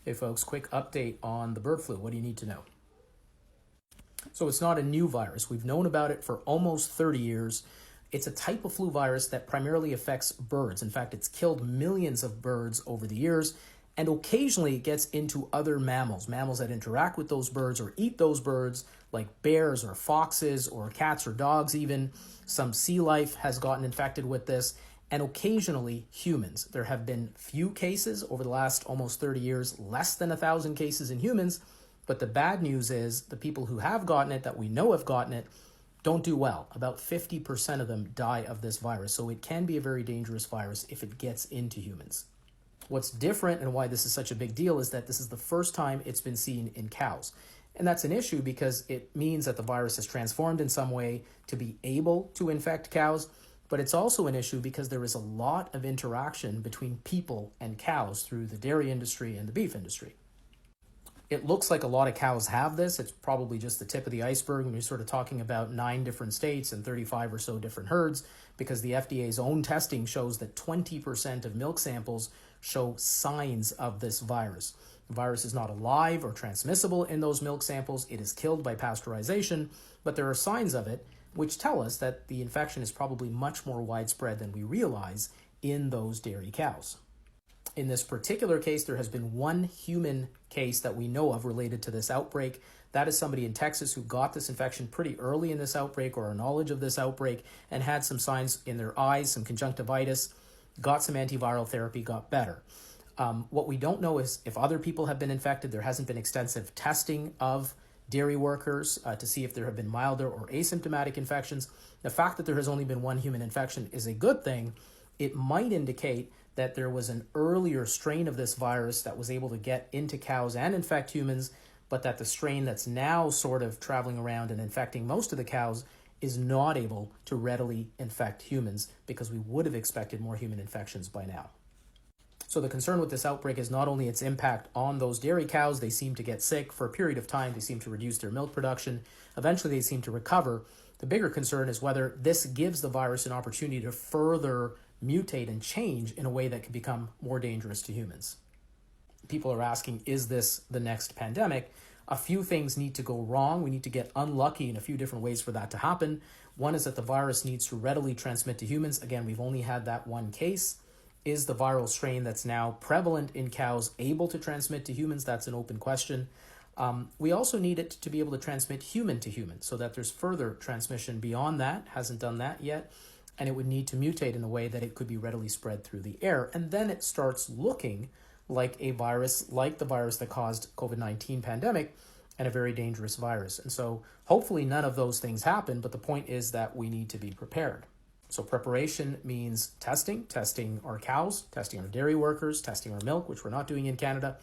Hey folks, quick update on the bird flu. What do you need to know? So it's not a new virus. We've known about it for almost 30 years. It's a type of flu virus that primarily affects birds. In fact, it's killed millions of birds over the years, and occasionally it gets into other mammals, mammals that interact with those birds or eat those birds, like bears or foxes or cats or dogs even. Some sea life has gotten infected with this, and occasionally humans. There have been few cases over the last almost 30 years, less than 1,000 cases in humans, but the bad news is the people who have gotten it, that we know have gotten it, don't do well. About 50% of them die of this virus, so it can be a very dangerous virus if it gets into humans. What's different and why this is such a big deal is that this is the first time it's been seen in cows. And that's an issue because it means that the virus has transformed in some way to be able to infect cows. But it's also an issue because there is a lot of interaction between people and cows through the dairy industry and the beef industry. It looks like a lot of cows have this. It's probably just the tip of the iceberg. And we're sort of talking about 9 different states and 35 or so different herds because the FDA's own testing shows that 20% of milk samples show signs of this virus. The virus is not alive or transmissible in those milk samples. It is killed by pasteurization, but there are signs of it which tell us that the infection is probably much more widespread than we realize in those dairy cows. In this particular case, there has been one human case that we know of related to this outbreak. That is somebody in Texas who got this infection pretty early in this outbreak or our knowledge of this outbreak and had some signs in their eyes, some conjunctivitis, got some antiviral therapy, got better. What we don't know is if other people have been infected. There hasn't been extensive testing of dairy workers to see if there have been milder or asymptomatic infections. The fact that there has only been one human infection is a good thing. It might indicate that there was an earlier strain of this virus that was able to get into cows and infect humans, but that the strain that's now sort of traveling around and infecting most of the cows is not able to readily infect humans because we would have expected more human infections by now. So the concern with this outbreak is not only its impact on those dairy cows. They seem to get sick for a period of time. They seem to reduce their milk production. Eventually, they seem to recover. The bigger concern is whether this gives the virus an opportunity to further mutate and change in a way that can become more dangerous to humans. People are asking, is this the next pandemic? A few things need to go wrong. We need to get unlucky in a few different ways for that to happen. One is that the virus needs to readily transmit to humans. Again, we've only had that one case. Is the viral strain that's now prevalent in cows able to transmit to humans? That's an open question. We also need it to be able to transmit human to human so that there's further transmission beyond that. Hasn't done that yet. And it would need to mutate in a way that it could be readily spread through the air. And then it starts looking like a virus, like the virus that caused COVID-19 pandemic, and a very dangerous virus. And so hopefully none of those things happen, but the point is that we need to be prepared. So preparation means testing our cows, testing our dairy workers, testing our milk, which we're not doing in Canada,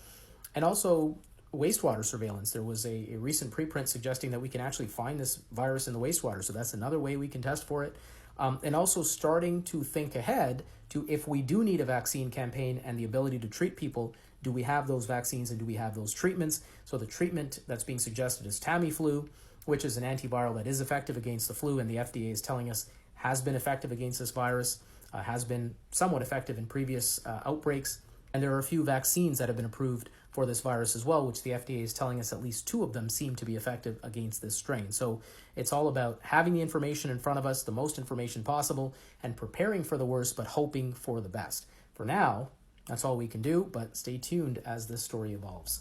and also wastewater surveillance. There was a recent preprint suggesting that we can actually find this virus in the wastewater, so that's another way we can test for it. And also starting to think ahead to if we do need a vaccine campaign and the ability to treat people, do we have those vaccines and do we have those treatments? So the treatment that's being suggested is Tamiflu, which is an antiviral that is effective against the flu, and the FDA is telling us has been effective against this virus, has been somewhat effective in previous outbreaks. And there are a few vaccines that have been approved for this virus as well, which the FDA is telling us at least 2 of them seem to be effective against this strain. So it's all about having the information in front of us, the most information possible, and preparing for the worst, but hoping for the best. For now, that's all we can do, but stay tuned as this story evolves.